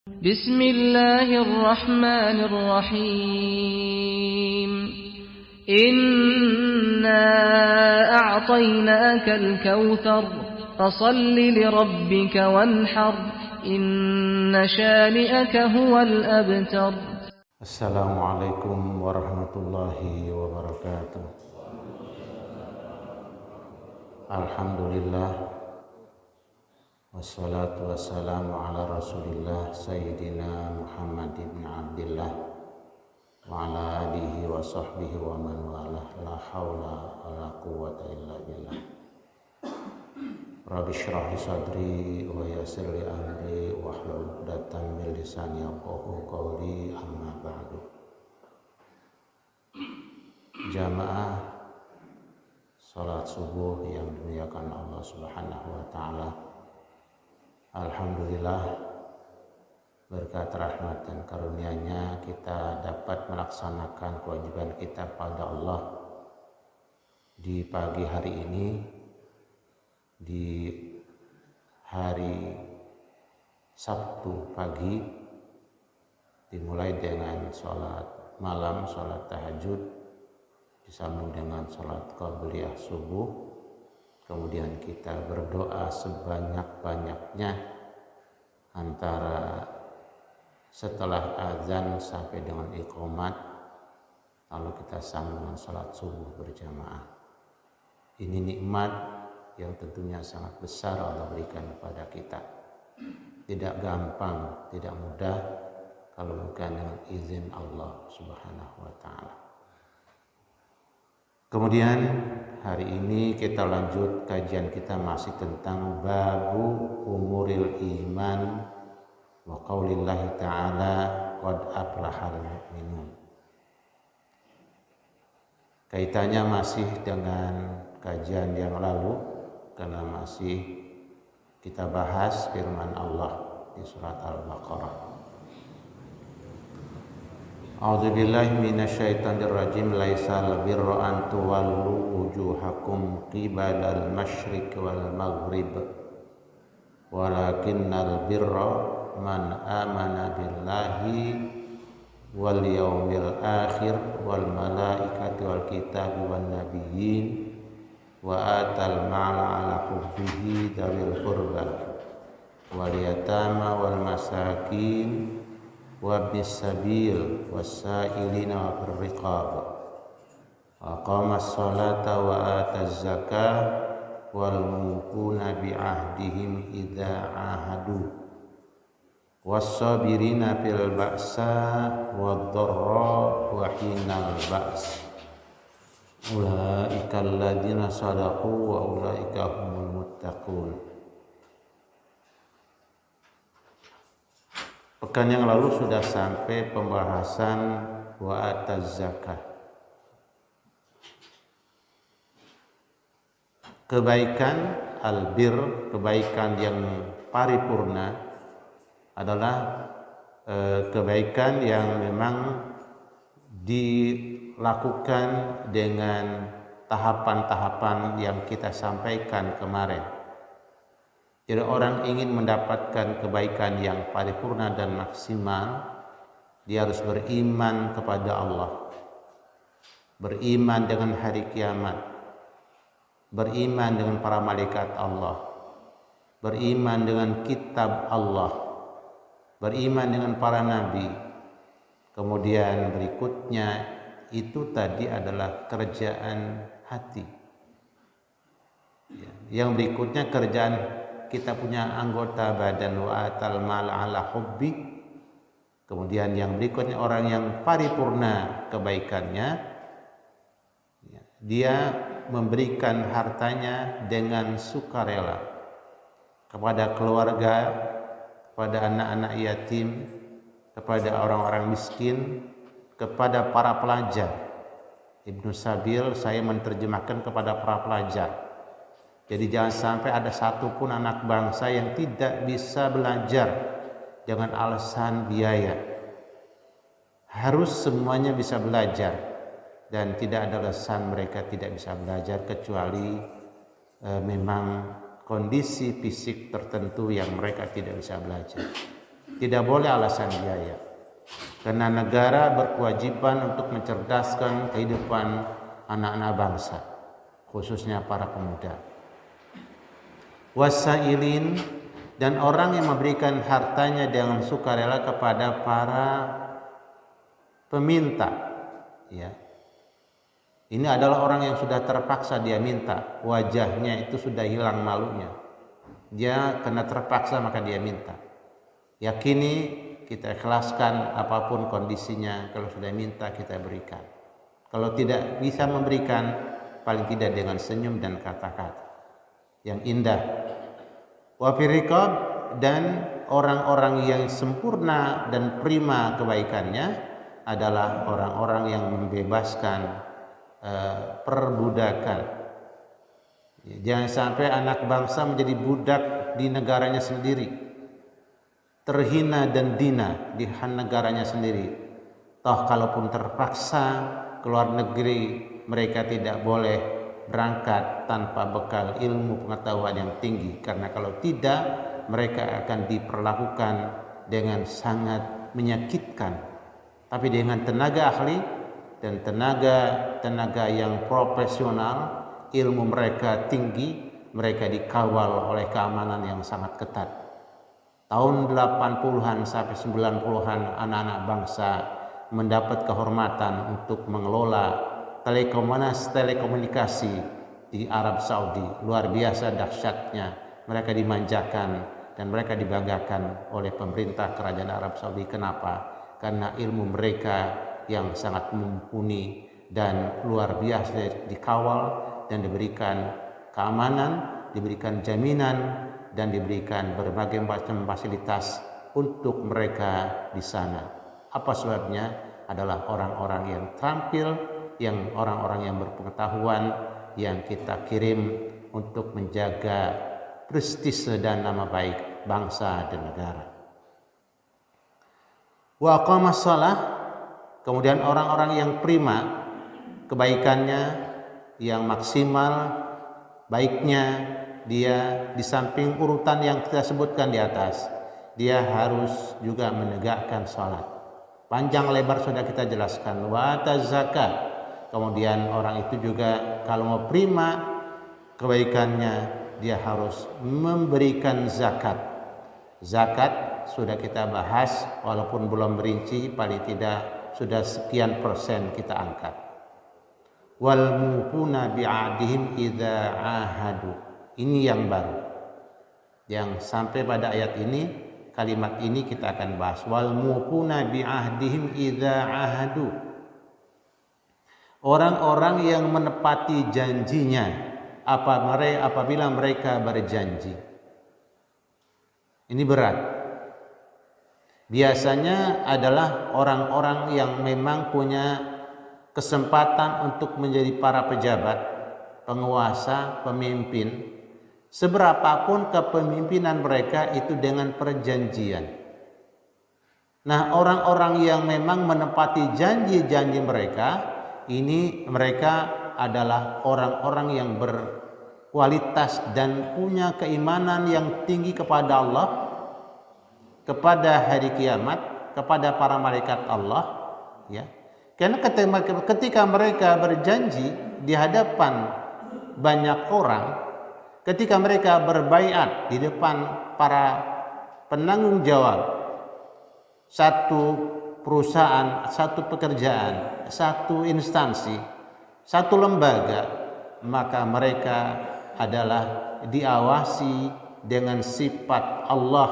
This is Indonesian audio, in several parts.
Bismillahirrahmanirrahim. Inna a'tainakal kautsar fasalli lirabbika wanhar inna syani'aka huwal abtar. Assalamualaikum warahmatullahi wabarakatuh. Alhamdulillah, wassalatu wassalamu ala rasulillah Sayyidina Muhammad ibn Abdillah wa ala alihi wa sahbihi wa man walah, la hawla wa la quwwata illa billah. Rabbi shrah li sadri wa yassir li amri wahlul 'uqdatam min lisani yafqahu qawli, amma ba'du. Jamaah salat subuh yang dimuliakan Allah Subhanahu wa taala. Alhamdulillah, berkat rahmat dan karunia-Nya kita dapat melaksanakan kewajiban kita pada Allah di pagi hari ini, di hari Sabtu pagi, dimulai dengan sholat malam, sholat tahajud, disambung dengan sholat qabliyah subuh, kemudian kita berdoa sebanyak-banyaknya antara setelah azan sampai dengan iqamat, lalu kita sambung dengan sholat subuh berjamaah. Ini nikmat yang tentunya sangat besar Allah berikan kepada kita. Tidak gampang, tidak mudah kalau bukan dengan izin Allah Subhanahu wa taala. Kemudian hari ini kita lanjut kajian kita masih tentang babu umuril iman wa qaulillahi ta'ala qad aflahal mu'minun. Kaitannya masih dengan kajian yang lalu, karena masih kita bahas firman Allah di surat Al-Baqarah. A'udzubillahi minasyaitonir rajim. Laisal birra an tuwallu wujuhakum qibalal masyriq wal maghrib walakinnal birra man amana billahi wal yaumil akhir wal malaikati wal kitabi wan nabiyyin wa atal ma'ala ala hubbihi dawil qurba wal yatama wal masakin wa bis sabil wasailina wa birriqab wa qamas salata wa ataz zakah wal mufuna bi ahdihim idza ahadu was sabirina fil ba'sa wad dharra wa hinal ba's ulaika alladzina sadaqu wa ulaika humul muttaqun. Pekan yang lalu sudah sampai pembahasan wa ataz zakah. Kebaikan albir, kebaikan yang paripurna adalah kebaikan yang memang dilakukan dengan tahapan-tahapan yang kita sampaikan kemarin. Jadi orang ingin mendapatkan kebaikan yang paripurna dan maksimal, dia harus beriman kepada Allah, beriman dengan hari kiamat, beriman dengan para malaikat Allah, beriman dengan kitab Allah, beriman dengan para nabi. Kemudian berikutnya itu tadi adalah kerjaan hati. Yang berikutnya kerjaan kita punya anggota badan wa atal mal ala hubbi. Kemudian yang berikutnya orang yang paripurna kebaikannya, dia memberikan hartanya dengan sukarela kepada keluarga, kepada anak-anak yatim, kepada orang-orang miskin, kepada para pelajar. Ibnu Sabil saya menerjemahkan kepada para pelajar. Jadi jangan sampai ada satupun anak bangsa yang tidak bisa belajar dengan alasan biaya. Harus semuanya bisa belajar, dan tidak ada alasan mereka tidak bisa belajar kecuali memang kondisi fisik tertentu yang mereka tidak bisa belajar. Tidak boleh alasan biaya. Karena negara berkewajiban untuk mencerdaskan kehidupan anak-anak bangsa, khususnya para pemuda. Wasailin, dan orang yang memberikan hartanya dengan sukarela kepada para peminta, ya. Ini adalah orang yang sudah terpaksa dia minta, wajahnya itu sudah hilang malunya. Dia kena terpaksa maka dia minta. Yakini kita ikhlaskan apapun kondisinya, kalau sudah minta kita berikan. Kalau tidak bisa memberikan, paling tidak dengan senyum dan kata-kata yang indah. Wa firriqab, dan orang-orang yang sempurna dan prima kebaikannya adalah orang-orang yang membebaskan perbudakan. Jangan sampai anak bangsa menjadi budak di negaranya sendiri, terhina dan dina di negaranya sendiri. Toh kalaupun terpaksa keluar negeri, mereka tidak boleh berangkat tanpa bekal ilmu pengetahuan yang tinggi, karena kalau tidak mereka akan diperlakukan dengan sangat menyakitkan. Tapi dengan tenaga ahli dan tenaga yang profesional, ilmu mereka tinggi, mereka dikawal oleh keamanan yang sangat ketat. Tahun 80-an sampai 90-an anak-anak bangsa mendapat kehormatan untuk mengelola telekomunikasi di Arab Saudi. Luar biasa dahsyatnya, mereka dimanjakan dan mereka dibanggakan oleh pemerintah kerajaan Arab Saudi. Kenapa? Karena ilmu mereka yang sangat mumpuni dan luar biasa dikawal dan diberikan keamanan, diberikan jaminan, dan diberikan berbagai macam fasilitas untuk mereka di sana. Apa sebabnya? Adalah orang-orang yang terampil, yang orang-orang yang berpengetahuan, yang kita kirim untuk menjaga prestise dan nama baik bangsa dan negara. Wa aqamas shalah, kemudian orang-orang yang prima kebaikannya, yang maksimal baiknya, dia di samping urutan yang kita sebutkan di atas, dia harus juga menegakkan salat. Panjang lebar sudah kita jelaskan. Wa zakat, kemudian orang itu juga kalau mau prima kebaikannya, dia harus memberikan zakat. Zakat sudah kita bahas, walaupun belum merinci, paling tidak sudah sekian persen kita angkat. Wal mufuna bi'adihim idza ahadu. Ini yang baru, yang sampai pada ayat ini, kalimat ini kita akan bahas. Wal mufuna bi'ahdihim idza ahadu. Orang-orang yang menepati janjinya apabila mereka berjanji. Ini berat. Biasanya adalah orang-orang yang memang punya kesempatan untuk menjadi para pejabat, penguasa, pemimpin. Seberapapun kepemimpinan mereka itu dengan perjanjian. Nah, orang-orang yang memang menepati janji-janji mereka, ini mereka adalah orang-orang yang berkualitas dan punya keimanan yang tinggi kepada Allah, kepada hari kiamat, kepada para malaikat Allah, ya. Karena ketika mereka berjanji di hadapan banyak orang, ketika mereka berbaiat di depan para penanggung jawab satu perusahaan, satu pekerjaan, satu instansi, satu lembaga, maka mereka adalah diawasi dengan sifat Allah,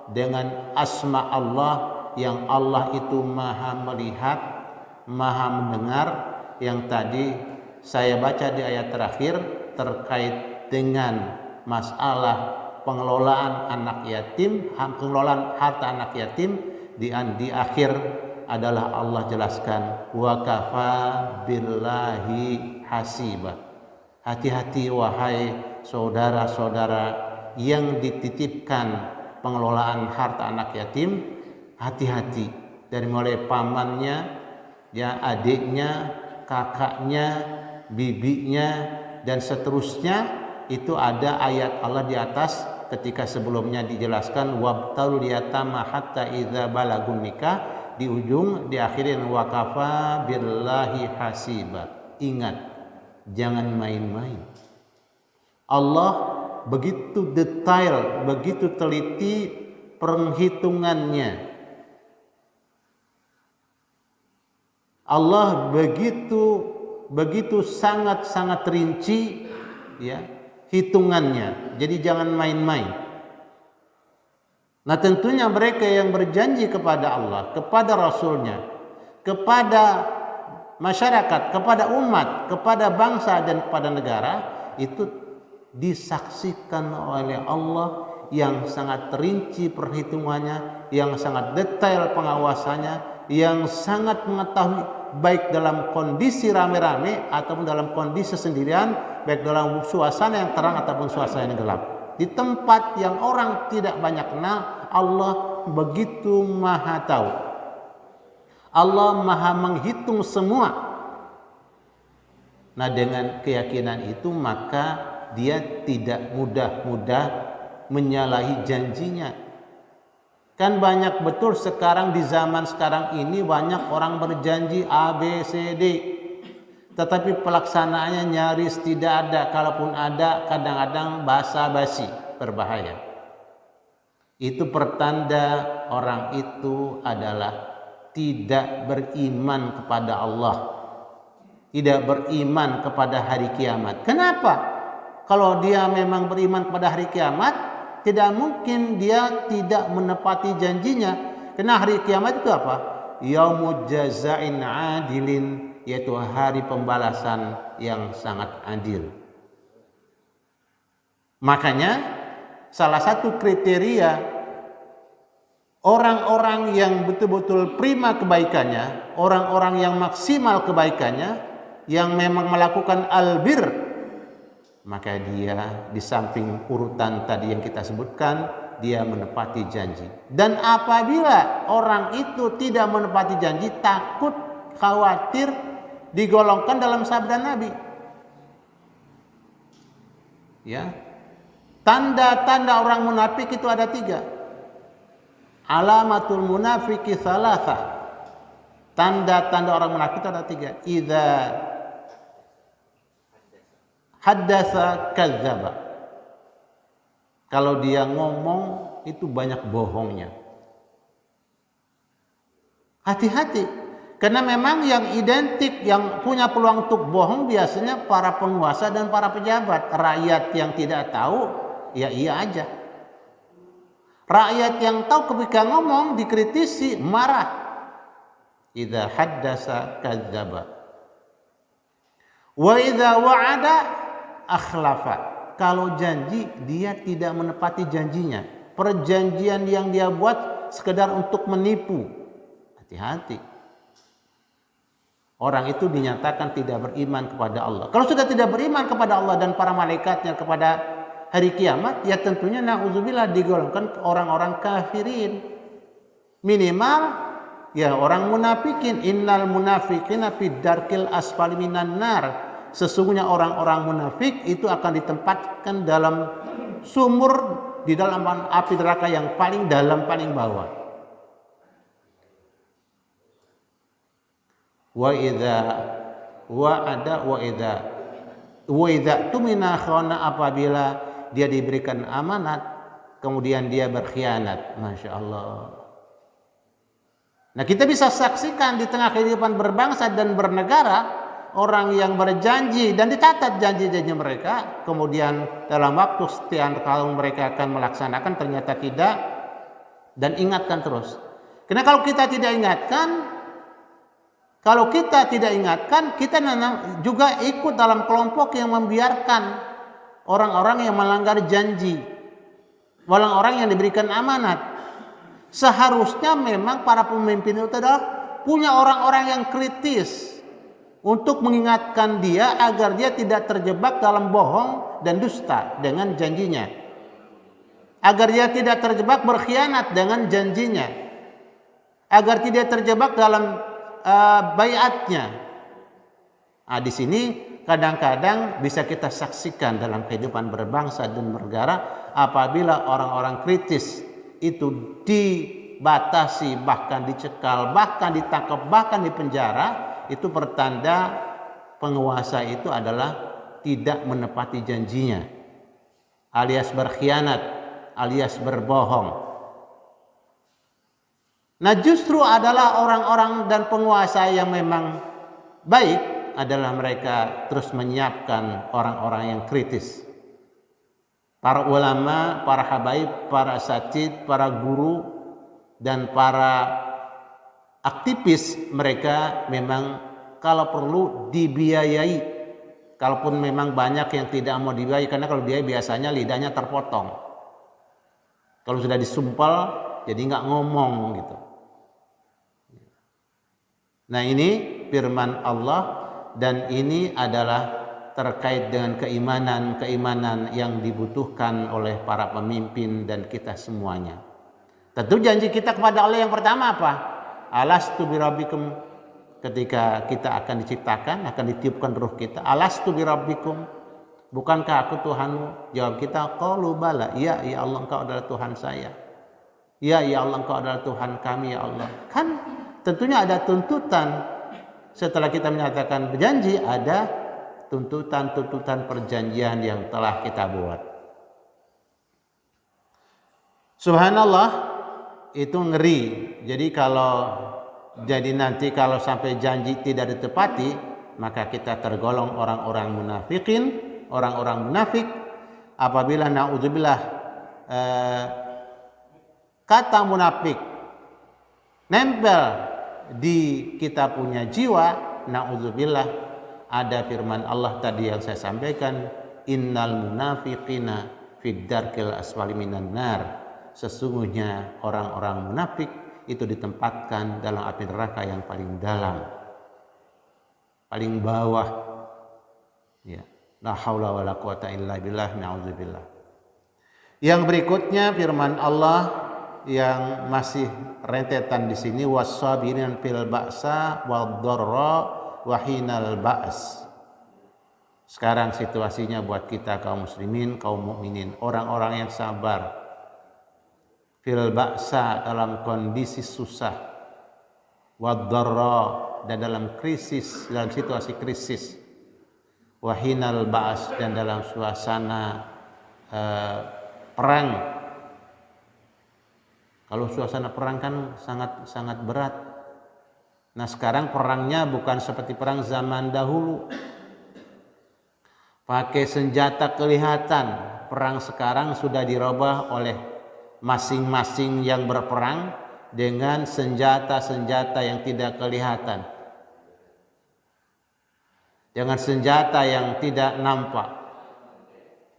dengan asma Allah, yang Allah itu maha melihat, maha mendengar, yang tadi saya baca di ayat terakhir terkait dengan masalah pengelolaan anak yatim, pengelolaan harta anak yatim. Di akhir adalah Allah jelaskan wa kafa billahi hasiba. Hati-hati wahai saudara-saudara yang dititipkan pengelolaan harta anak yatim, hati-hati dari mulai pamannya, ya, adiknya, kakaknya, bibinya, dan seterusnya. Itu ada ayat Allah di atas ketika sebelumnya dijelaskan wabtalul yatama hatta idza balagun nikah, di ujung diakhirin wa kafa billahi hasiba. Ingat, jangan main-main. Allah begitu detail, begitu teliti perhitungannya. Allah begitu sangat-sangat rinci ya hitungannya. Jadi jangan main-main. Nah, tentunya mereka yang berjanji kepada Allah, kepada Rasulnya, kepada masyarakat, kepada umat, kepada bangsa dan kepada negara, itu disaksikan oleh Allah yang sangat rinci perhitungannya, yang sangat detail pengawasannya, yang sangat mengetahui baik dalam kondisi rame-rame ataupun dalam kondisi sendirian, baik dalam suasana yang terang ataupun suasana yang gelap. Di tempat yang orang tidak banyak kenal, Allah begitu maha tahu. Allah maha menghitung semua. Nah, dengan keyakinan itu maka dia tidak mudah-mudah menyalahi janjinya. Kan banyak betul sekarang di zaman sekarang ini banyak orang berjanji A, B, C, D. Tetapi pelaksanaannya nyaris tidak ada. Kalaupun ada, kadang-kadang basa-basi, berbahaya. Itu pertanda orang itu adalah tidak beriman kepada Allah. Tidak beriman kepada hari kiamat. Kenapa? Kalau dia memang beriman kepada hari kiamat, tidak mungkin dia tidak menepati janjinya. Karena hari kiamat itu apa? Yaumul jazain adilin, yaitu hari pembalasan yang sangat adil. Makanya salah satu kriteria orang-orang yang betul-betul prima kebaikannya, orang-orang yang maksimal kebaikannya, yang memang melakukan albir, maka dia di samping urutan tadi yang kita sebutkan, dia menepati janji. Dan apabila orang itu tidak menepati janji, takut, khawatir digolongkan dalam sabda Nabi. Ya, tanda-tanda orang munafik itu ada 3. Alamatul munafiki thalatha. Tanda-tanda orang munafik itu ada 3. Idza haddatsa kadzdzaba. Kalau dia ngomong itu banyak bohongnya. Hati-hati, karena memang yang identik, yang punya peluang untuk bohong biasanya para penguasa dan para pejabat. Rakyat yang tidak tahu, ya iya aja. Rakyat yang tahu ketika ngomong dikritisi, marah. Idza haddatsa kadzdzaba. Wa idza wa'ada akhlafa. Kalau janji dia tidak menepati janjinya. Perjanjian yang dia buat sekedar untuk menipu. Hati-hati. Orang itu dinyatakan tidak beriman kepada Allah. Kalau sudah tidak beriman kepada Allah dan para malaikatnya, kepada hari kiamat, ya tentunya na'udzubillah digolongkan orang-orang kafirin. Minimal ya orang munafikin. Innal munafiqina fid darkil asfali minan nar. Sesungguhnya orang-orang munafik itu akan ditempatkan dalam sumur di dalam api neraka yang paling dalam, paling bawah. Wa idza wa'ada wa idza tumina khana, apabila dia diberikan amanat kemudian dia berkhianat. Masya Allah. Nah, kita bisa saksikan di tengah kehidupan berbangsa dan bernegara, orang yang berjanji dan dicatat janji-janji mereka, kemudian dalam waktu sekian tahun mereka akan melaksanakan, ternyata tidak, dan ingatkan terus. Karena kalau kita tidak ingatkan, kita juga ikut dalam kelompok yang membiarkan orang-orang yang melanggar janji, orang-orang yang diberikan amanat. Seharusnya memang para pemimpin itu adalah punya orang-orang yang kritis untuk mengingatkan dia agar dia tidak terjebak dalam bohong dan dusta dengan janjinya, agar dia tidak terjebak berkhianat dengan janjinya, agar tidak terjebak dalam baiatnya. Nah, di sini kadang-kadang bisa kita saksikan dalam kehidupan berbangsa dan bernegara apabila orang-orang kritis itu dibatasi, bahkan dicekal, bahkan ditangkap, bahkan dipenjara, itu pertanda penguasa itu adalah tidak menepati janjinya, alias berkhianat, alias berbohong. Nah, justru adalah orang-orang dan penguasa yang memang baik adalah mereka terus menyiapkan orang-orang yang kritis. Para ulama, para habaib, para asatid, para guru, dan para aktivis, mereka memang kalau perlu dibiayai. Kalaupun memang banyak yang tidak mau dibiayai, karena kalau dia biasanya lidahnya terpotong. Kalau sudah disumpel, jadi nggak ngomong gitu. Nah, ini firman Allah, dan ini adalah terkait dengan keimanan yang dibutuhkan oleh para pemimpin dan kita semuanya. Tentu janji kita kepada Allah yang pertama apa? Alastu birabbikum, ketika kita akan diciptakan, akan ditiupkan ruh kita. Alastu birabbikum, bukankah aku Tuhanmu? Jawab kita, qalu bala, iya ya Allah, engkau adalah Tuhan saya. Iya ya Allah, engkau adalah Tuhan kami ya Allah. Kan tentunya ada tuntutan. Setelah kita menyatakan berjanji, ada tuntutan perjanjian yang telah kita buat. Subhanallah, itu ngeri. Jadi nanti kalau sampai janji tidak ditepati, maka kita tergolong orang-orang munafikin, orang-orang munafik. Apabila naudzubillah kata munafik nempel di kita punya jiwa, naudzubillah, ada firman Allah tadi yang saya sampaikan, innal munafiqina fid darkil asfali minan nar, sesungguhnya orang-orang munafik itu ditempatkan dalam api neraka yang paling dalam, paling bawah. Ya, la haula wala quwata illa billah, naudzubillah. Yang berikutnya firman Allah yang masih rentetan di sini, was-sabirin fil ba'sa wad-dharra wa hinal ba's. Sekarang situasinya buat kita kaum muslimin, kaum mukminin, orang-orang yang sabar fil ba'sa, dalam kondisi susah, wad-dharra, dan dalam krisis, dalam situasi krisis, wa hinal ba's, dan dalam suasana perang. Kalau suasana perang kan sangat berat. Nah, sekarang perangnya bukan seperti perang zaman dahulu, pakai senjata kelihatan. Perang sekarang sudah dirubah oleh masing-masing yang berperang dengan senjata-senjata yang tidak kelihatan, dengan senjata yang tidak nampak.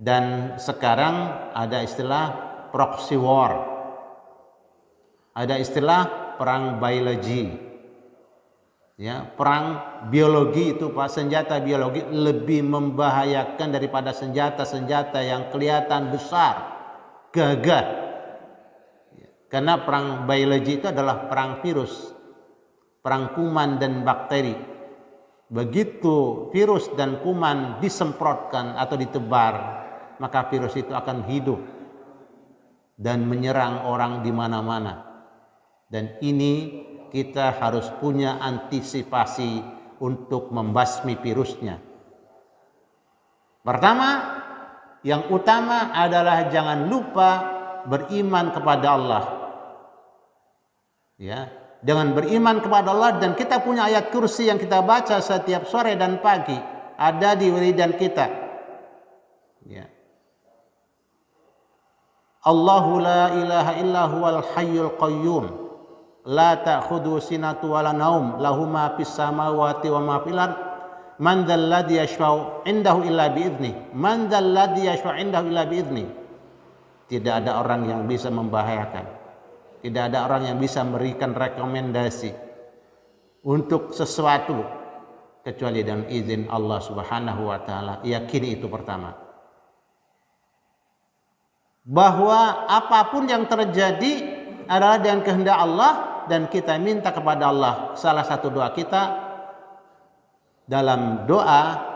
Dan sekarang ada istilah proxy war, ada istilah perang biologi, ya, perang biologi. Itu Pak, senjata biologi lebih membahayakan daripada senjata-senjata yang kelihatan besar, gagah. Karena perang biologi itu adalah perang virus, perang kuman dan bakteri. Begitu virus dan kuman disemprotkan atau ditebar, maka virus itu akan hidup dan menyerang orang di mana-mana. Dan ini kita harus punya antisipasi untuk membasmi virusnya. Pertama, yang utama adalah jangan lupa beriman kepada Allah. Ya, dengan beriman kepada Allah, dan kita punya ayat kursi yang kita baca setiap sore dan pagi, ada di wiridan kita. Ya. Allahu la ilaha illa huwal hayyul qayyum, la ta'khudhu sinatu wala naum, lahu ma fis samawati wa ma fil ard, man dzal ladzi yashfa'u indahu illa bi idzni, man dzal ladzi yashfa'u indahu illa bi idzni. Tidak ada orang yang bisa membahayakan, tidak ada orang yang bisa memberikan rekomendasi untuk sesuatu kecuali dengan izin Allah Subhanahu wa taala. Yakini itu pertama, bahwa apapun yang terjadi adalah dengan kehendak Allah, dan kita minta kepada Allah. Salah satu doa kita, dalam doa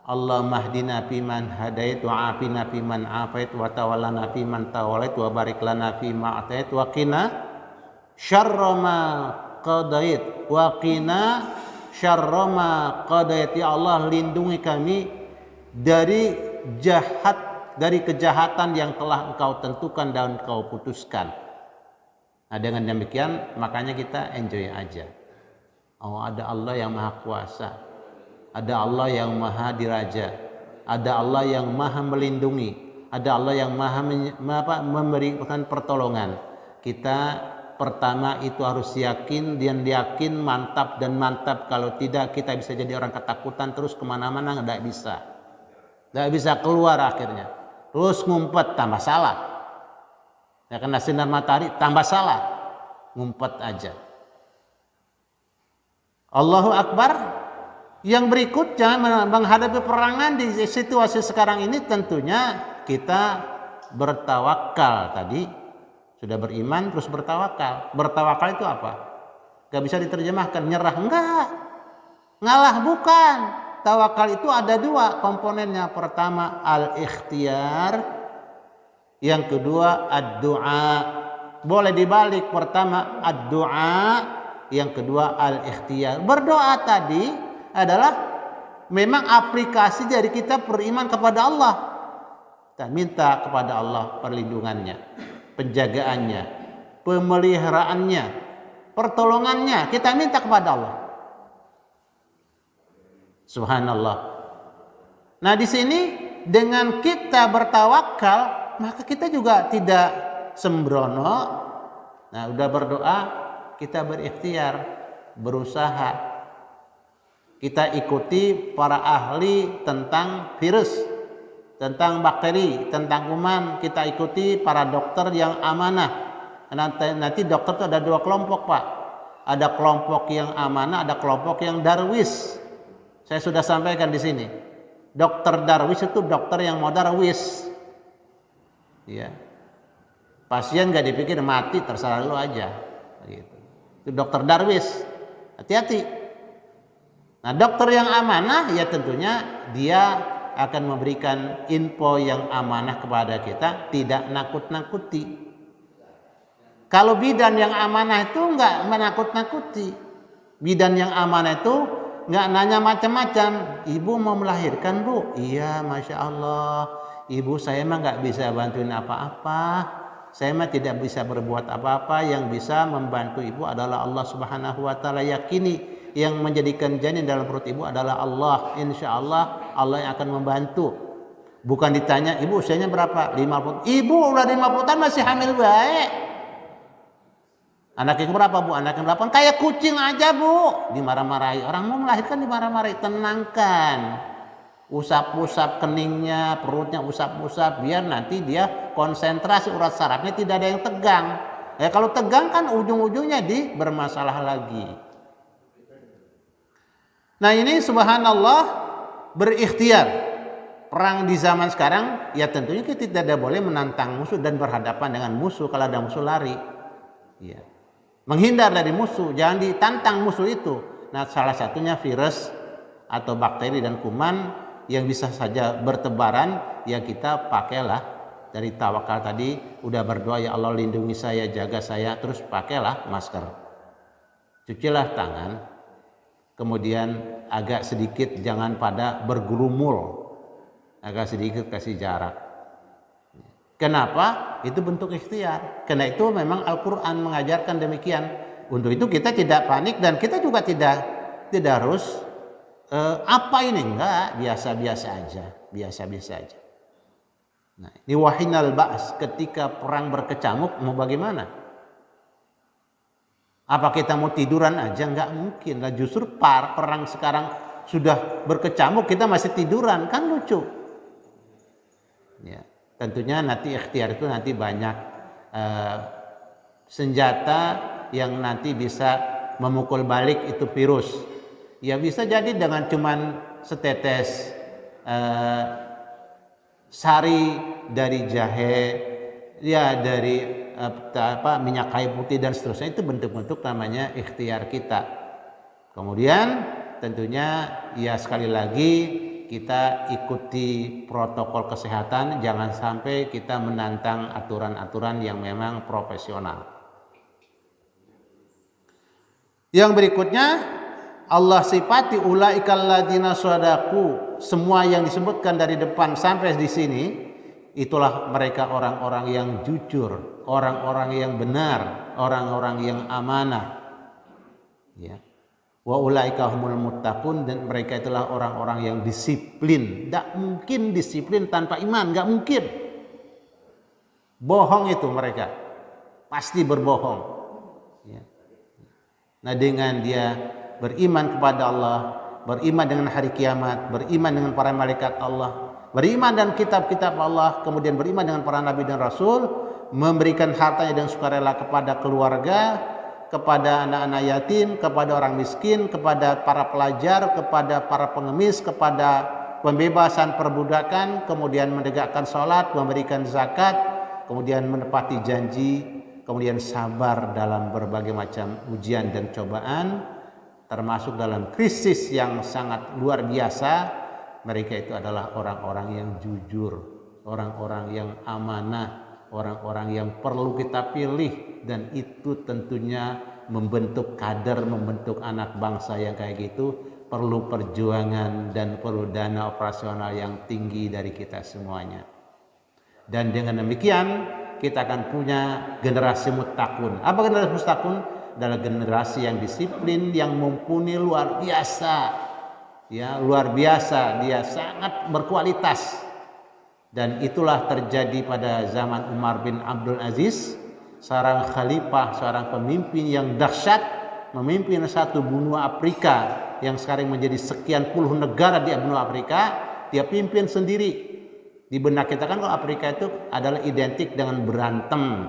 Allah mahdina fiman hadait wa afina fiman afait wa tawallana fiman tawallait wa barik lana fima atait wa qina syarra ma qadait wa qina syarra ma qadait. Ya Allah, lindungi kami dari kejahatan yang telah Engkau tentukan dan Engkau putuskan. Nah, dengan demikian makanya kita enjoy aja. Oh, ada Allah yang Maha Kuasa, ada Allah yang Maha Diraja, ada Allah yang Maha Melindungi, ada Allah yang Maha memberikan pertolongan. Kita pertama itu harus yakin dan yakin, mantap dan mantap. Kalau tidak kita bisa jadi orang ketakutan terus kemana-mana, nggak bisa keluar akhirnya. Terus ngumpet tambah salah. Ya, kena sinar matahari tambah salah, ngumpet aja. Allahu Akbar. Yang berikutnya menghadapi perangan di situasi sekarang ini tentunya kita bertawakal. Tadi sudah beriman terus bertawakal. Bertawakal itu apa? Gak bisa diterjemahkan nyerah, enggak. Ngalah, bukan. Tawakal itu ada dua komponennya. Pertama al-ikhtiyar, yang kedua ad-du'a. Boleh dibalik, pertama ad-du'a, yang kedua al-ikhtiyar. Berdoa tadi adalah memang aplikasi dari kita beriman kepada Allah. Kita minta kepada Allah perlindungannya, penjagaannya, pemeliharaannya, pertolongannya. Kita minta kepada Allah. Subhanallah. Nah, di sini dengan kita bertawakal, maka kita juga tidak sembrono. Nah, udah berdoa, kita berikhtiar, berusaha. Kita ikuti para ahli tentang virus, tentang bakteri, tentang kuman. Kita ikuti para dokter yang amanah. Nanti dokter itu ada dua kelompok, Pak. Ada kelompok yang amanah, ada kelompok yang darwis. Saya sudah sampaikan di sini. Dokter darwis itu dokter yang mau darwis. Ya. Pasien gak dipikir mati, terserah lu aja. Gitu. Itu dokter darwis. Hati-hati. Nah, dokter yang amanah ya tentunya dia akan memberikan info yang amanah kepada kita, tidak nakut-nakuti. Kalau bidan yang amanah itu enggak menakut-nakuti. Bidan yang amanah itu enggak nanya macam-macam. Ibu mau melahirkan, Bu? Iya, Masya Allah. Ibu, saya mah enggak bisa bantuin apa-apa. Saya mah tidak bisa berbuat apa-apa. Yang bisa membantu ibu adalah Allah Subhanahu wa Ta'ala. Yakini yang menjadikan janin dalam perut ibu adalah Allah. Insya Allah Allah yang akan membantu. Bukan ditanya, ibu usianya berapa? 50. Ibu udah 50 tahun masih hamil baik. Anak yang berapa, Bu? Anak yang 8. Kayak kucing aja, Bu. Dimarah-marahi. Orang mau melahirkan dimarah-marahi. Tenangkan. Usap-usap keningnya, perutnya usap-usap. Biar nanti dia konsentrasi urat sarafnya tidak ada yang tegang. Ya, kalau tegang kan ujung-ujungnya bermasalah lagi. Nah, ini subhanallah berikhtiar. Perang di zaman sekarang ya tentunya kita tidak boleh menantang musuh dan berhadapan dengan musuh. Kalau ada musuh lari. Ya. Menghindar dari musuh, jangan ditantang musuh itu. Nah, salah satunya virus atau bakteri dan kuman yang bisa saja bertebaran, ya kita pakailah dari tawakal tadi, udah berdoa ya Allah lindungi saya, jaga saya, terus pakailah masker. Cucilah tangan. Kemudian agak sedikit jangan pada bergurumul, agak sedikit kasih jarak. Kenapa? Itu bentuk ikhtiar. Karena itu memang Al-Quran mengajarkan demikian. Untuk itu kita tidak panik dan kita juga tidak harus apa ini, enggak, biasa-biasa aja. Nah, ini wahinal ba's, ketika perang berkecamuk mau bagaimana? Apa kita mau tiduran aja? Enggak mungkin lah. Justru perang sekarang sudah berkecamuk kita masih tiduran, kan lucu. Ya, tentunya nanti ikhtiar itu nanti banyak senjata yang nanti bisa memukul balik itu virus. Ya bisa jadi dengan cuman setetes sari dari jahe, ya dari minyak kayu putih dan seterusnya, itu bentuk-bentuk namanya ikhtiar kita. Kemudian tentunya ya sekali lagi kita ikuti protokol kesehatan, jangan sampai kita menantang aturan-aturan yang memang profesional. Yang berikutnya Allah sifati ulaikal ladzina shadaku. Semua yang disebutkan dari depan sampai di sini itulah mereka orang-orang yang jujur, orang-orang yang benar, orang-orang yang amanah. Ya. Wa ulaika humul muttaqun, dan mereka itulah orang-orang yang disiplin. Tidak mungkin disiplin tanpa iman, nggak mungkin. Bohong itu mereka, pasti berbohong. Ya. Nah, dengan dia beriman kepada Allah, beriman dengan hari kiamat, beriman dengan para malaikat Allah, beriman dengan kitab-kitab Allah, kemudian beriman dengan para nabi dan rasul, memberikan hartanya dan sukarela kepada keluarga, kepada anak-anak yatim, kepada orang miskin, kepada para pelajar, kepada para pengemis, kepada pembebasan perbudakan, kemudian menegakkan sholat, memberikan zakat, kemudian menepati janji, kemudian sabar dalam berbagai macam ujian dan cobaan, termasuk dalam krisis yang sangat luar biasa. Mereka itu adalah orang-orang yang jujur, orang-orang yang amanah, orang-orang yang perlu kita pilih, dan itu tentunya membentuk kader, membentuk anak bangsa yang kayak gitu perlu perjuangan dan perlu dana operasional yang tinggi dari kita semuanya. Dan dengan demikian kita akan punya generasi muttaqun. Apa generasi muttaqun? Adalah generasi yang disiplin, yang mumpuni, luar biasa. Ya, luar biasa, dia sangat berkualitas. Dan itulah terjadi pada zaman Umar bin Abdul Aziz, seorang khalifah, seorang pemimpin yang dahsyat, memimpin satu benua Afrika yang sekarang menjadi sekian puluh negara di benua Afrika. Dia pimpin sendiri. Di benak kita kan kalau Afrika itu adalah identik dengan berantem,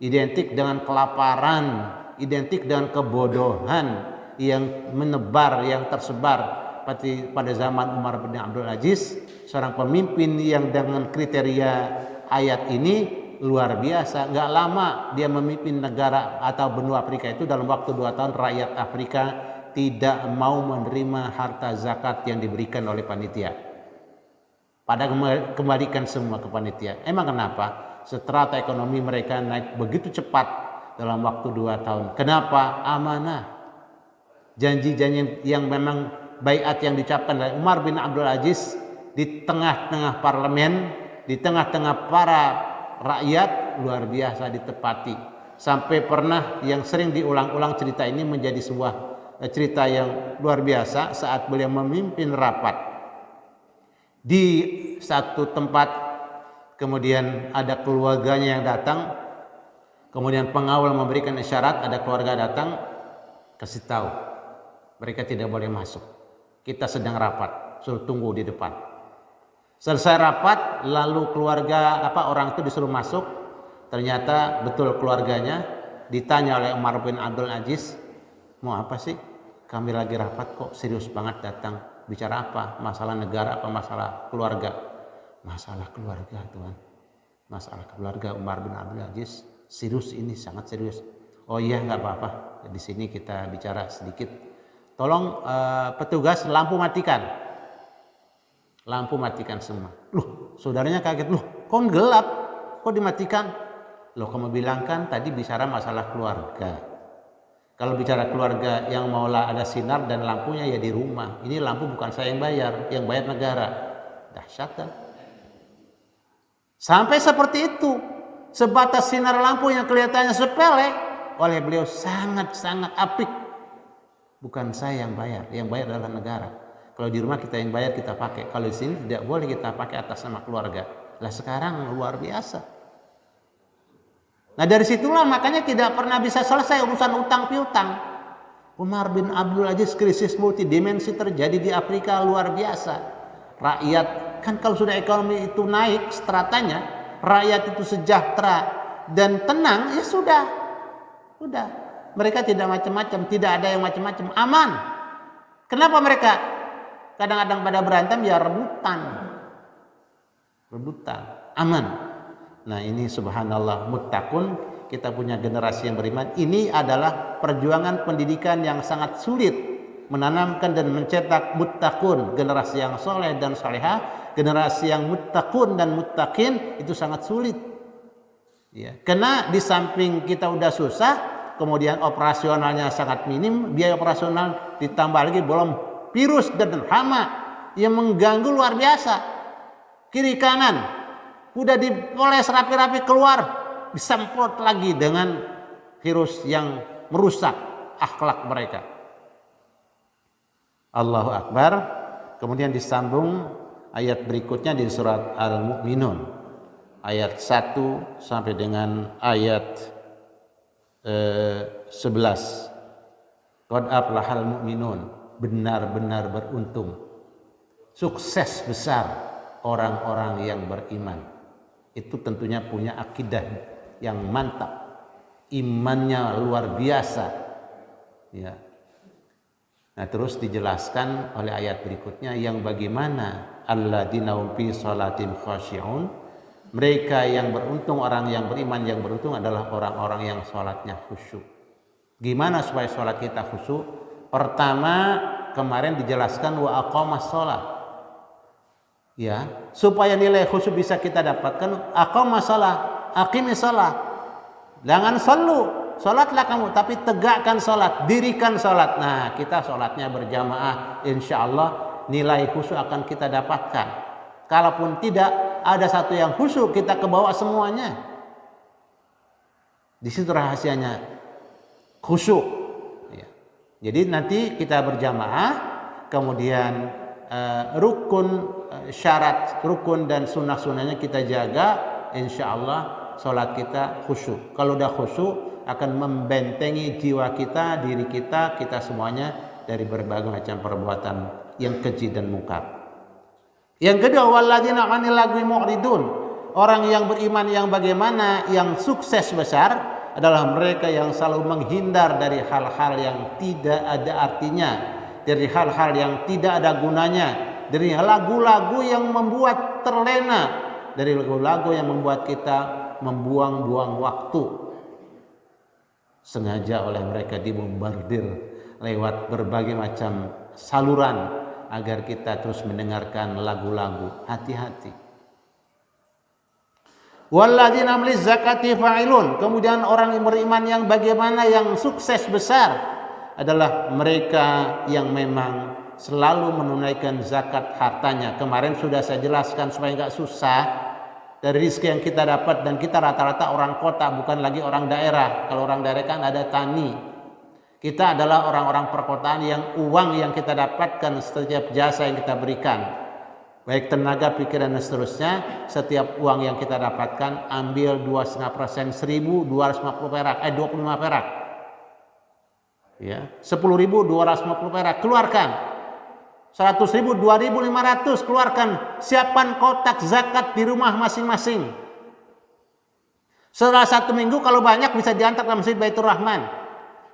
identik dengan kelaparan, identik dengan kebodohan yang menebar, yang tersebar. Pada zaman Umar bin Abdul Aziz, seorang pemimpin yang dengan kriteria ayat ini luar biasa. Nggak lama dia memimpin negara atau benua Afrika itu, dalam waktu 2 tahun rakyat Afrika tidak mau menerima harta zakat yang diberikan oleh panitia. Pada kembalikan semua ke panitia. Emang kenapa? Strata ekonomi mereka naik begitu cepat dalam waktu 2 tahun. Kenapa? Amanah. Janji-janji yang memang baiat yang diucapkan oleh Umar bin Abdul Aziz di tengah-tengah parlemen, di tengah-tengah para rakyat, luar biasa ditepati. Sampai pernah yang sering diulang-ulang cerita ini menjadi sebuah cerita yang luar biasa saat beliau memimpin rapat di satu tempat. Kemudian ada keluarganya yang datang, kemudian pengawal memberikan isyarat, ada keluarga datang, kasih tahu mereka tidak boleh masuk, kita sedang rapat, suruh tunggu di depan. Selesai rapat, lalu keluarga orang itu disuruh masuk. Ternyata betul keluarganya. Ditanya oleh Umar bin Abdul Aziz, mau apa sih? Kami lagi rapat kok, serius banget datang. Bicara apa? Masalah negara apa masalah keluarga? Masalah keluarga, Tuhan. Masalah keluarga. Umar bin Abdul Aziz, serius ini, sangat serius. Oh iya, nggak apa-apa. Di sini kita bicara sedikit. Tolong petugas lampu matikan. Lampu matikan semua. Loh, saudaranya kaget. Loh, kok gelap? Kok dimatikan? Loh, kamu bilang kan tadi bicara masalah keluarga. Kalau bicara keluarga yang maulah ada sinar dan lampunya ya di rumah. Ini lampu bukan saya yang bayar negara. Dahsyat kan? Sampai seperti itu. Sebatas sinar lampu yang kelihatannya sepele, oleh beliau sangat-sangat apik. Bukan saya yang bayar adalah negara. Kalau di rumah kita yang bayar, kita pakai. Kalau di sini tidak boleh kita pakai atas nama keluarga. Lah sekarang luar biasa. Nah dari situlah makanya tidak pernah bisa selesai urusan utang piutang. Umar bin Abdul Aziz, krisis multidimensi terjadi di Afrika luar biasa. Rakyat kan kalau sudah ekonomi itu naik stratanya, rakyat itu sejahtera dan tenang, ya sudah. Mereka tidak macam-macam, tidak ada yang macam-macam, aman. Kenapa mereka kadang-kadang pada berantem? Ya rebutan, aman. Nah ini subhanallah, muttaqun, kita punya generasi yang beriman. Ini adalah perjuangan pendidikan yang sangat sulit menanamkan dan mencetak muttaqun, generasi yang soleh dan salehah, generasi yang muttaqun dan muttaqin itu sangat sulit. Ya, karena di samping kita udah susah, kemudian operasionalnya sangat minim, biaya operasional ditambah lagi belum virus dan hama yang mengganggu luar biasa. Kiri kanan udah dipoles rapi-rapi, keluar disemprot lagi dengan virus yang merusak akhlak mereka. Allahu Akbar. Kemudian disambung ayat berikutnya di surat Al-Mu'minun ayat 1 sampai dengan ayat 11. Qad aflahal mu'minun, benar-benar beruntung, sukses besar orang-orang yang beriman. Itu tentunya punya akidah yang mantap, imannya luar biasa. Ya. Nah, terus dijelaskan oleh ayat berikutnya yang bagaimana alladzina hum fi sholatim khashi'un. Mereka yang beruntung, orang yang beriman yang beruntung adalah orang-orang yang sholatnya khusyuk. Gimana supaya sholat kita khusyuk? Pertama, kemarin dijelaskan wa aqamas sholat. Ya, supaya nilai khusyuk bisa kita dapatkan, aqamas sholat, aqimis sholat. Jangan sholatlah kamu, tapi tegakkan sholat, dirikan sholat. Nah, kita sholatnya berjamaah, insya Allah nilai khusyuk akan kita dapatkan. Kalaupun tidak, ada satu yang khusyuk, kita kebawa semuanya. Di situ rahasianya khusyuk. Ya. Jadi nanti kita berjamaah, kemudian syarat rukun dan sunnah-sunnahnya kita jaga, insya Allah sholat kita khusyuk. Kalau udah khusyuk, akan membentengi jiwa kita, diri kita, kita semuanya dari berbagai macam perbuatan yang keji dan mungkar. Yang kedua, walladzina 'anil lagwi mu'ridun. Orang yang beriman yang bagaimana, yang sukses besar adalah mereka yang selalu menghindar dari hal-hal yang tidak ada artinya, dari hal-hal yang tidak ada gunanya, dari lagu-lagu yang membuat terlena, dari lagu-lagu yang membuat kita membuang-buang waktu. Sengaja oleh mereka dibombardir lewat berbagai macam saluran agar kita terus mendengarkan lagu-lagu. Hati-hati. Walladzina liz zakati fa'ilun. Kemudian orang yang beriman yang bagaimana, yang sukses besar adalah mereka yang memang selalu menunaikan zakat hartanya. Kemarin sudah saya jelaskan supaya nggak susah dari rezeki yang kita dapat, dan kita rata-rata orang kota, bukan lagi orang daerah. Kalau orang daerah kan ada tani. Kita adalah orang-orang perkotaan yang uang yang kita dapatkan setiap jasa yang kita berikan, baik tenaga, pikiran dan seterusnya, setiap uang yang kita dapatkan ambil 2,5%, 1.250 perak, 25 perak. Ya, 10.250 perak keluarkan. 100.000, 2.500 keluarkan. Siapkan kotak zakat di rumah masing-masing. Setelah 1 minggu kalau banyak bisa diantar ke Masjid Baitur Rahman.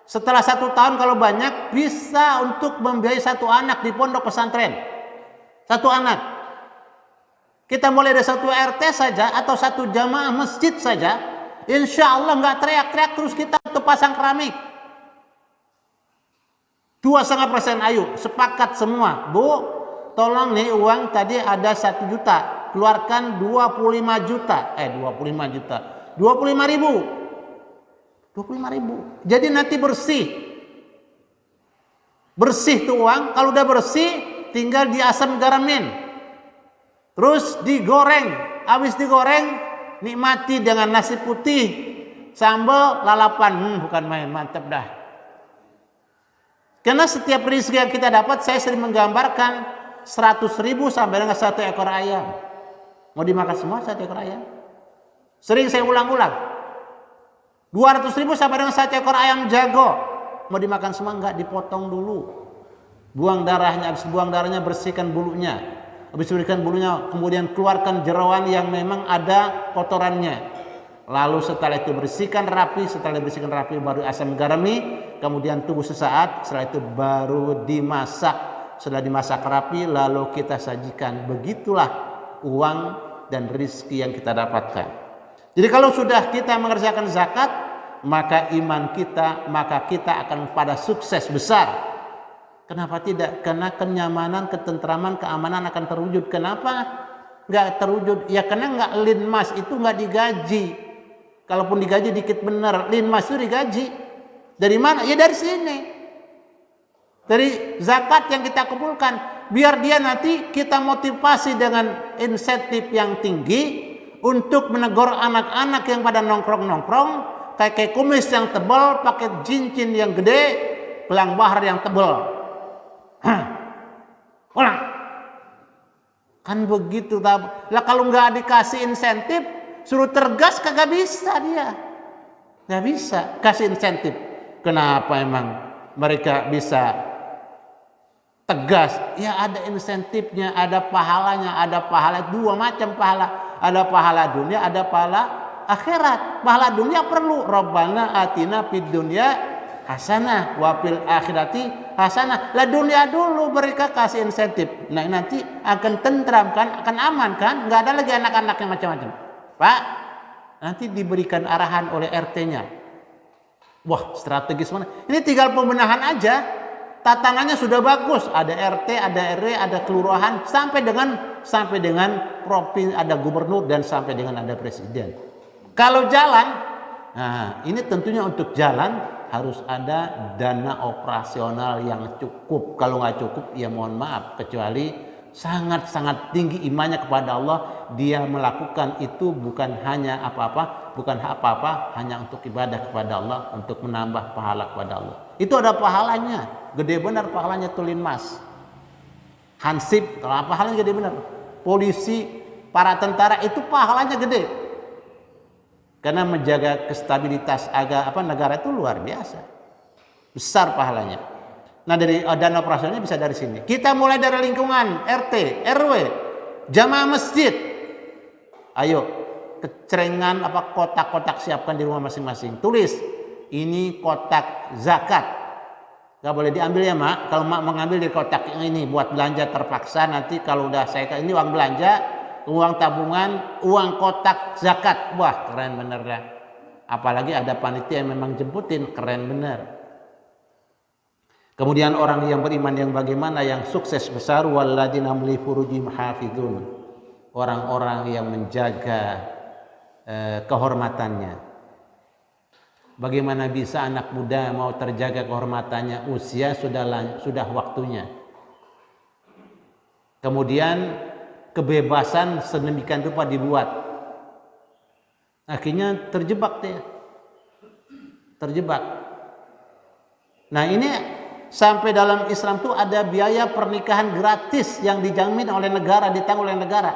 Setelah 1 tahun kalau banyak bisa untuk membiayai 1 anak di pondok pesantren. 1 anak. Kita mulai dari 1 RT saja atau 1 jamaah masjid saja, insya Allah nggak teriak-teriak terus kita tuh pasang keramik. 2,5%, ayo sepakat semua. Bu, tolong nih uang tadi ada 1 juta, keluarkan 25 juta. 25 juta. 25.000. 25.000. Jadi nanti bersih tuh uang. Kalau udah bersih tinggal diasam garamin, terus digoreng. Habis digoreng nikmati dengan nasi putih, sambal, lalapan. Bukan main, mantap dah. Karena setiap rezeki yang kita dapat, saya sering menggambarkan 100.000 sampai dengan 1 ekor ayam. Mau dimakan semua 1 ekor ayam? Sering saya ulang-ulang. 200.000 sampai dengan 1 ekor ayam jago. Mau dimakan semua? Enggak, dipotong dulu. Buang darahnya, habis buang darahnya bersihkan bulunya. Habis bersihkan bulunya kemudian keluarkan jeroan yang memang ada kotorannya. Lalu setelah itu bersihkan rapi, baru asam garami, kemudian tunggu sesaat, setelah itu baru dimasak. Setelah dimasak rapi lalu kita sajikan. Begitulah uang dan rezeki yang kita dapatkan. Jadi kalau sudah kita mengerjakan zakat, maka iman kita, maka kita akan pada sukses besar. Kenapa tidak? Karena kenyamanan, ketentraman, keamanan akan terwujud. Kenapa nggak terwujud? Ya karena nggak linmas itu nggak digaji. Kalaupun digaji dikit bener, linmas itu digaji. Dari mana? Ya dari sini. Dari zakat yang kita kumpulkan. Biar dia nanti kita motivasi dengan insentif yang tinggi untuk menegur anak-anak yang pada nongkrong-nongkrong, pakai kumis yang tebal, pakai cincin yang gede, gelang bahar yang tebal. Pulang. Kan begitu. Lah kalau nggak dikasih insentif, suruh tergas kagak bisa dia. Nggak bisa kasih insentif. Kenapa emang mereka bisa tegas? Ya ada insentifnya, ada pahalanya, ada pahala dua macam pahala. Ada pahala dunia, ada pahala akhirat. Pahala dunia perlu. Rabbana atina fid dunya hasanah wa fil akhirati hasanah. Lah dunia dulu mereka kasih insentif. Nah nanti akan tentram kan, akan aman kan, nggak ada lagi anak-anak yang macam-macam. Pak, nanti diberikan arahan oleh RT-nya. Wah, strategis mana? Ini tinggal pembenahan aja. Tatanannya sudah bagus. Ada RT, ada RW, ada kelurahan, sampai dengan provinsi, ada gubernur dan sampai dengan ada presiden. Kalau jalan, nah ini tentunya untuk jalan harus ada dana operasional yang cukup. Kalau nggak cukup, ya mohon maaf, kecuali sangat-sangat tinggi imannya kepada Allah, dia melakukan itu bukan hanya apa-apa, hanya untuk ibadah kepada Allah, untuk menambah pahala kepada Allah. Itu ada pahalanya, gede benar pahalanya tulin mas. Hansip, kalau pahalanya gede benar. Polisi, para tentara itu pahalanya gede. Karena menjaga kestabilitas negara itu luar biasa. Besar pahalanya. Nah dari dana operasionalnya bisa dari sini. Kita mulai dari lingkungan RT, RW, jamaah masjid. Ayo, kecerengan kotak-kotak siapkan di rumah masing-masing. Tulis, ini kotak zakat. Gak boleh diambil ya mak. Kalau mak mengambil di kotak ini buat belanja terpaksa, nanti kalau udah saya ini uang belanja, uang tabungan, uang kotak zakat. Wah keren bener dah. Apalagi ada panitia yang memang jemputin, keren bener. Kemudian orang yang beriman yang bagaimana, yang sukses besar, walladzina hum li furujihim hafizun. Orang-orang yang menjaga kehormatannya. Bagaimana bisa anak muda mau terjaga kehormatannya, usia sudah waktunya. Kemudian kebebasan sedemikian rupa dibuat. Akhirnya terjebak dia. Terjebak. Nah ini sampai dalam Islam tuh ada biaya pernikahan gratis yang dijamin oleh negara, ditanggung oleh negara.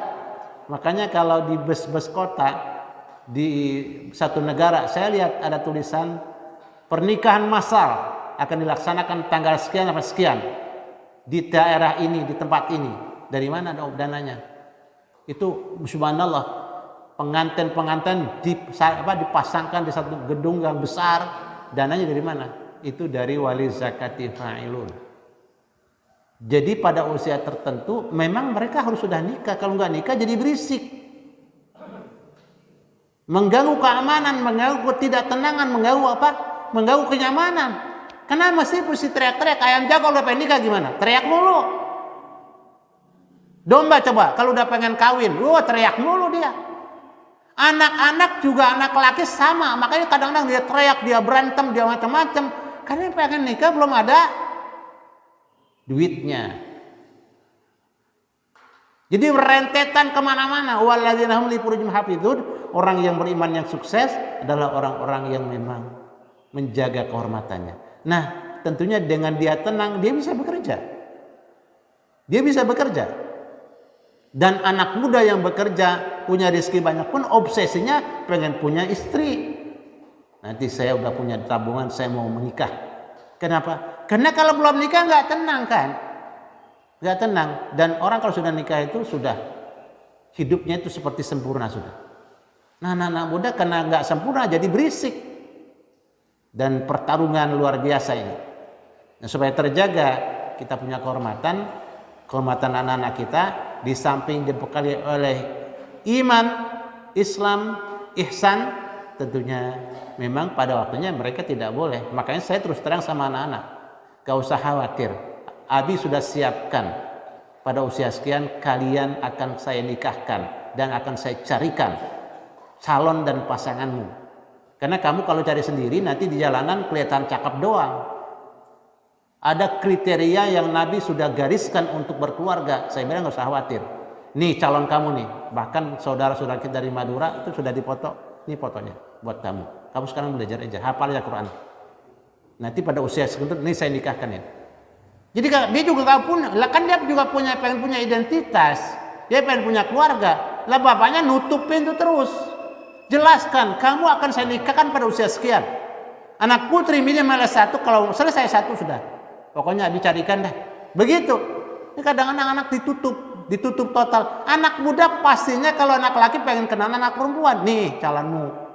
Makanya kalau di bus-bus kota di satu negara saya lihat ada tulisan pernikahan massal akan dilaksanakan tanggal sekian sampai sekian di daerah ini, di tempat ini. Dari mana dananya? Itu subhanallah, pengantin dipasangkan di satu gedung yang besar. Dananya dari mana? Itu dari wali zakati fa'ilun. Jadi pada usia tertentu memang mereka harus sudah nikah. Kalau nggak nikah jadi berisik, mengganggu keamanan, mengganggu ketidaktenangan, mengganggu kenyamanan. Karena mesti teriak-teriak. Ayam jago udah pengen nikah gimana? Teriak mulu. Domba coba kalau udah pengen kawin, teriak mulu dia. Anak-anak juga, anak laki sama, makanya kadang-kadang dia teriak, dia berantem, dia macam-macam. Karena pengen nikah belum ada duitnya. Jadi rentetan kemana-mana. Walladzina hum li furujihim hafizun. Orang yang beriman yang sukses adalah orang-orang yang memang menjaga kehormatannya. Nah, tentunya dengan dia tenang, dia bisa bekerja. Dia bisa bekerja. Dan anak muda yang bekerja, punya rezeki banyak pun obsesinya pengen punya istri. Nanti saya udah punya tabungan, saya mau menikah. Kenapa? Karena kalau belum nikah nggak tenang kan? Nggak tenang. Dan orang kalau sudah nikah itu sudah hidupnya itu seperti sempurna sudah. Nah anak muda karena nggak sempurna jadi berisik. Dan pertarungan luar biasa ini. Nah, supaya terjaga kita punya kehormatan anak-anak kita, di samping dibekali oleh iman, Islam, ihsan, tentunya memang pada waktunya mereka tidak boleh. Makanya saya terus terang sama anak-anak, gak usah khawatir. Abi sudah siapkan pada usia sekian kalian akan saya nikahkan dan akan saya carikan calon dan pasanganmu. Karena kamu kalau cari sendiri nanti di jalanan kelihatan cakep doang. Ada kriteria yang Nabi sudah gariskan untuk berkeluarga. Saya bilang nggak usah khawatir. Nih calon kamu nih. Bahkan saudara-saudara kita dari Madura itu sudah dipoto. Ini fotonya buat kamu. Kamu sekarang belajar aja, hafal ya Quran. Nanti pada usia segitu ini saya nikahkan ya. Jadi dia juga gak punya, lah kan dia juga pengen punya identitas, dia pengen punya keluarga. Lah bapaknya nutupin itu terus. Jelaskan, kamu akan saya nikahkan pada usia sekian. Anak putri minimal 1, kalau selesai 1 sudah. Pokoknya dicarikan dah. Begitu. Ini kadang anak-anak ditutup total. Anak muda pastinya kalau anak laki pengen kenal anak perempuan, nih calonmu.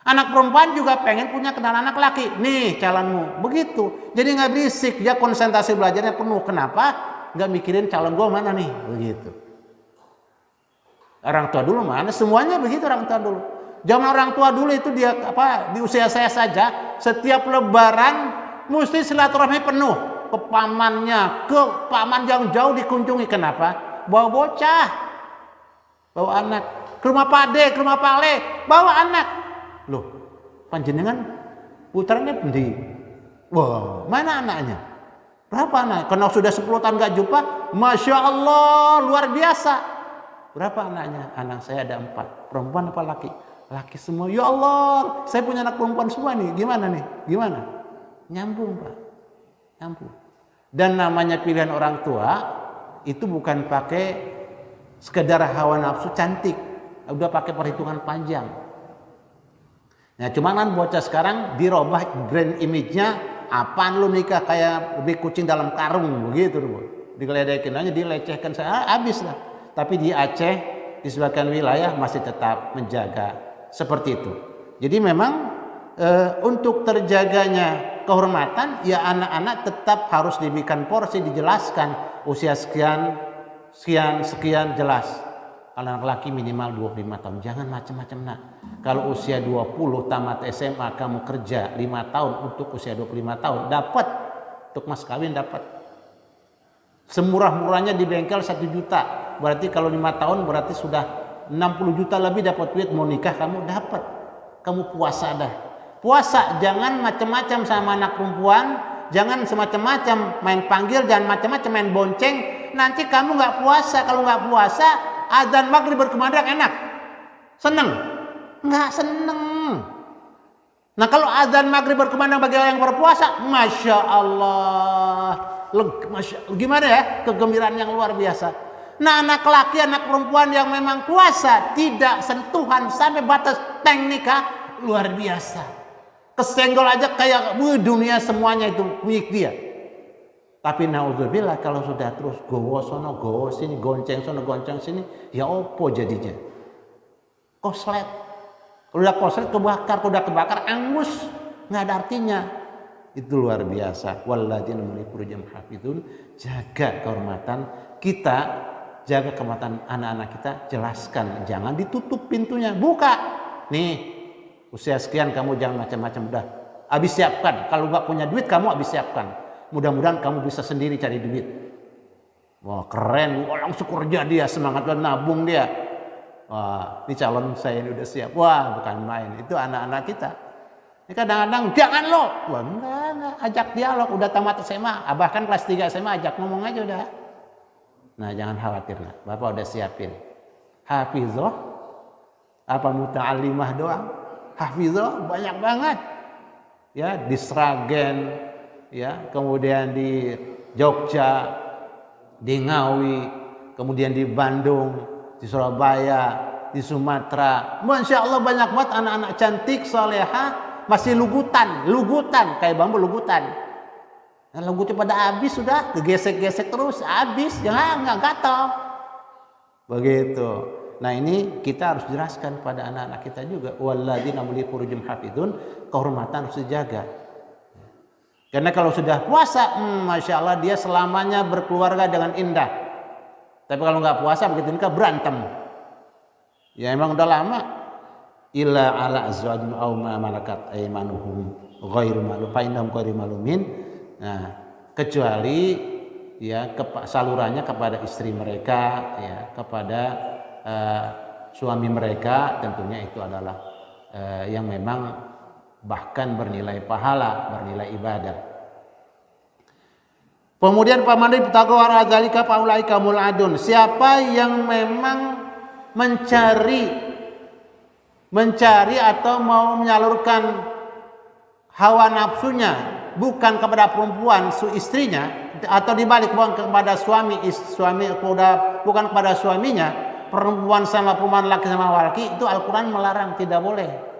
Anak perempuan juga pengen punya kenalan anak laki. Nih calonmu. Begitu. Jadi nggak berisik. Dia konsentrasi belajarnya penuh. Kenapa? Nggak mikirin calon gue mana nih. Begitu. Orang tua dulu mana? Semuanya begitu orang tua dulu. Zaman orang tua dulu itu dia di usia saya saja. Setiap lebaran mesti silaturahmi penuh. Ke pamannya. Ke paman yang jauh dikunjungi. Kenapa? Bawa bocah. Bawa anak. Ke rumah Pak De, ke rumah Pak Le. Bawa anak. Loh, panjenengan putranya di, wah mana anaknya? Berapa anak? Karena sudah 10 tahun gak jumpa, Masya Allah luar biasa. Berapa anaknya? Anak saya ada 4, perempuan apa laki? Laki semua. Ya Allah, saya punya anak perempuan semua nih. Gimana nih? Gimana? Nyambung Pak, nyambung. Dan namanya pilihan orang tua itu bukan pakai sekedar hawa nafsu cantik, udah pakai perhitungan panjang. Nah cuman kan bocah sekarang dirubah brand image-nya, apaan lu nikah kayak lebih kucing dalam karung begitu Bu. Digeledekin aja, dilecehkan saya habis lah. Tapi di Aceh di sebagian wilayah masih tetap menjaga seperti itu. Jadi memang untuk terjaganya kehormatan ya anak-anak tetap harus diberikan porsi, dijelaskan usia sekian jelas. Kalau anak laki minimal 25 tahun, jangan macam-macam nak. Kalau usia 20 tamat SMA kamu kerja 5 tahun untuk usia 25 tahun dapat untuk mas kawin dapat. Semurah-murahnya di bengkel 1 juta. Berarti kalau 5 tahun berarti sudah 60 juta lebih dapat duit mau nikah kamu dapat. Kamu puasa dah. Puasa jangan macam-macam sama anak perempuan, jangan semacam-macam main panggil, jangan macam-macam main bonceng. Nanti kamu nggak puasa. Kalau nggak puasa azan maghrib berkumandang enak, seneng? Nggak seneng. Nah kalau azan maghrib berkumandang bagi orang yang berpuasa, masya Allah, gimana ya kegembiraan yang luar biasa. Nah anak laki, anak perempuan yang memang puasa tidak sentuhan sampai batas teng nikah luar biasa. Kesenggol aja kayak dunia semuanya itu milik dia. Tapi naudzubillah kalau sudah terus gowo sono gowo sini, gonceng sono gonceng sini, ya opo jadinya? Koslet. Kalau udah koslet kebakar, kalau udah kebakar angus, nggak ada artinya. Itu luar biasa. Walladzina hum lifurujihim hafizun. Jaga kehormatan kita, jaga kehormatan anak-anak kita, jelaskan, jangan ditutup pintunya, buka. Nih, usia sekian kamu jangan macam-macam udah. Habis siapkan. Kalau nggak punya duit kamu habis siapkan. Mudah-mudahan kamu bisa sendiri cari duit. Wah keren, wah langsung kerja dia, semangat banget nabung dia. Wah ini calon saya ini udah siap. Wah bukan main, itu anak-anak kita. Ini kadang-kadang jangan lo. Wah enggak, ajak dialog, udah tamat SMA. Bahkan kelas 3 SMA ajak ngomong aja udah. Nah jangan khawatir lah, Bapak udah siapin. Hafizah, apa muta'alimah doang. Hafizah banyak banget. Ya di Sragen, ya, kemudian di Jogja, di Ngawi, kemudian di Bandung, di Surabaya, di Sumatera. Masya Allah banyak banget anak-anak cantik, soleha, masih lugutan kayak bambu lugutan. Nah, lugutnya pada habis sudah, digesek-gesek terus, habis, jangan nggak gatal. Begitu. Nah ini kita harus jelaskan pada anak-anak kita juga. Walladzina hum lifurujihim hafizun, kehormatan harus dijaga. Karena kalau sudah puasa, masya Allah dia selamanya berkeluarga dengan indah. Tapi kalau nggak puasa begitu nikah berantem. Ya emang udah lama. Illa ala azwajim aw ma malakat aymanuhum ghairu malum fa innahum ghairu malumin. Nah, kecuali ya salurannya kepada istri mereka, ya kepada suami mereka, tentunya itu adalah yang memang bahkan bernilai pahala, bernilai ibadah. Kemudian paman ibtaqa wara dzalika faulaika muladun. Siapa yang memang mencari atau mau menyalurkan hawa nafsunya bukan kepada perempuan istrinya, atau dibalik bukan kepada suami bukan kepada suaminya, perempuan sama perempuan, laki sama laki, itu Al-Quran melarang, tidak boleh.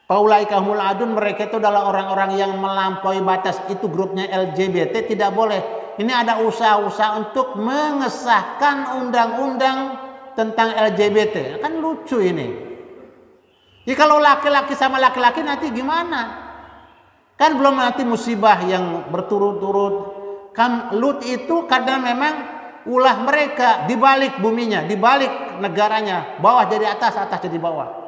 Faulaika humul adun, mereka itu adalah orang-orang yang melampaui batas, itu grupnya LGBT, tidak boleh. Ini ada usaha-usaha untuk mengesahkan undang-undang tentang LGBT. Kan lucu ini. Ya kalau laki-laki sama laki-laki nanti gimana? Kan belum nanti musibah yang berturut-turut. Kan Lut itu karena memang ulah mereka dibalik buminya, dibalik negaranya, bawah jadi atas, atas jadi bawah.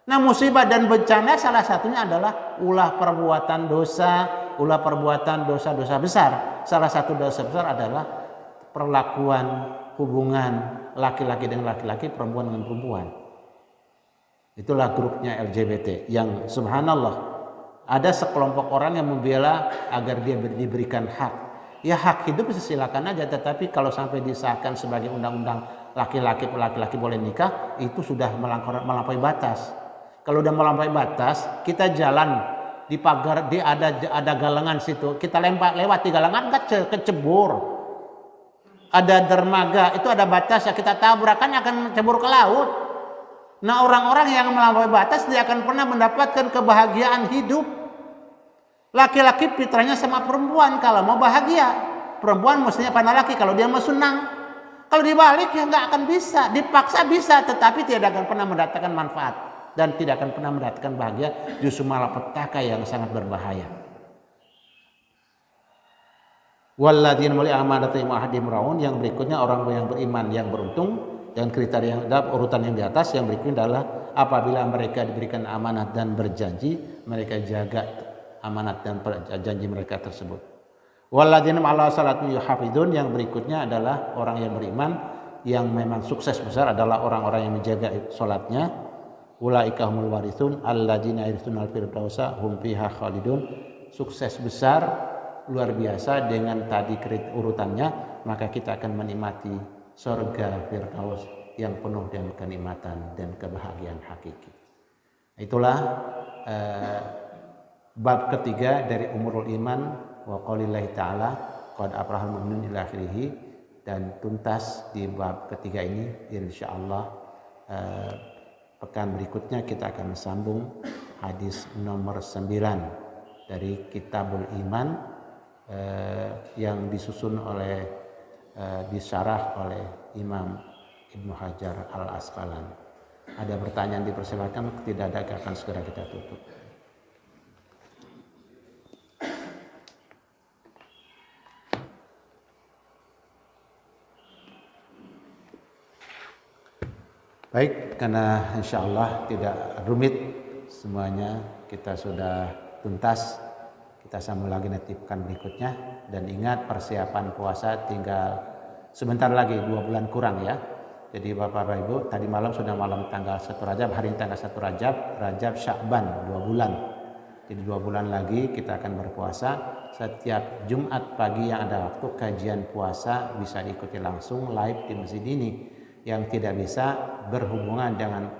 Nah, musibah dan bencana salah satunya adalah ulah perbuatan dosa-dosa besar. Salah satu dosa besar adalah perlakuan hubungan laki-laki dengan laki-laki, perempuan dengan perempuan. Itulah grupnya LGBT yang subhanallah ada sekelompok orang yang membela agar dia diberikan hak. Ya hak hidup bisa silakan aja, tetapi kalau sampai disahkan sebagai undang-undang laki-laki boleh nikah, itu sudah melampaui batas. Kalau udah melampaui batas, kita jalan di pagar, ada galengan situ, kita lewat di galengan, kecebur. Ada dermaga, itu ada batas, ya kita tabrak, kan akan cebur ke laut. Nah, orang-orang yang melampaui batas dia akan pernah mendapatkan kebahagiaan hidup. Laki-laki fitrahnya sama perempuan, kalau mau bahagia, perempuan mestinya pada laki kalau dia mau senang. Kalau dibalik ya nggak akan bisa, dipaksa bisa, tetapi tidak akan pernah mendatangkan manfaat dan tidak akan pernah mendatangkan bahagia, justru malah petaka yang sangat berbahaya. Walladzina mali amanatihim ahadihim raun, yang berikutnya orang yang beriman yang beruntung, dan kriteria yang urutan yang di atas yang berikutnya adalah apabila mereka diberikan amanat dan berjanji, mereka jaga amanat dan janji mereka tersebut. Walladzina ala salatihim yuhafizun, yang berikutnya adalah orang yang beriman yang memang sukses besar adalah orang-orang yang menjaga salatnya. Ulaika humul warithun alladzina yarithunal firdausa hum fiha khalidun. Sukses besar luar biasa dengan tadi urutannya, maka kita akan menikmati surga firdaus yang penuh dengan kenikmatan dan kebahagiaan hakiki. Itulah bab ketiga dari Umurul Iman wa qaulillahi ta'ala qad aflahal mu'minun ila akhirih, dan tuntas di bab ketiga ini insyaallah. Pekan berikutnya kita akan sambung hadis nomor 9 dari Kitabul Iman yang disusun oleh disyarah oleh Imam Ibnu Hajar Al-Asqalani. Ada pertanyaan dipersilakan, tidak ada akan segera kita tutup. Baik, karena insya Allah tidak rumit semuanya, kita sudah tuntas. Kita sambung lagi nanti pekan berikutnya. Dan ingat, persiapan puasa tinggal sebentar lagi, 2 bulan kurang ya. Jadi Bapak Ibu, tadi malam sudah malam tanggal 1 Rajab, hari ini tanggal 1 Rajab Sya'ban, 2 bulan. Jadi 2 bulan lagi kita akan berpuasa. Setiap Jumat pagi yang ada waktu kajian puasa bisa diikuti langsung live di masjid ini. Yang tidak bisa berhubungan dengan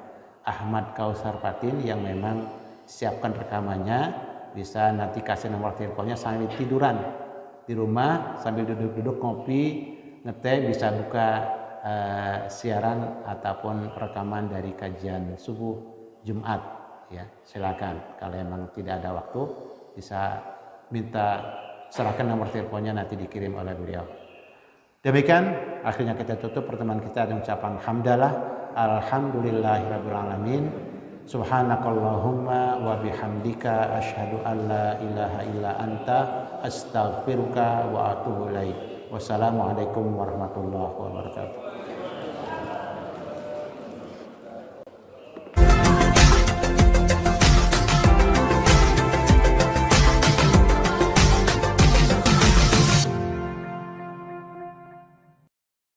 Ahmad Kausar Patin yang memang siapkan rekamannya, bisa nanti kasih nomor teleponnya sambil tiduran di rumah, sambil duduk-duduk ngopi, ngeteh, bisa buka siaran ataupun rekaman dari kajian subuh Jumat ya. Silakan, kalau memang tidak ada waktu bisa minta serahkan nomor teleponnya, nanti dikirim oleh beliau. Demikian akhirnya kita tutup pertemuan kita dengan ucapan hamdalah alhamdulillahirabbil alamin. Subhanakallahumma wa bihamdika asyhadu an la ilaha illa anta astaghfiruka wa atubu ilaik. Wassalamualaikum warahmatullahi wabarakatuh.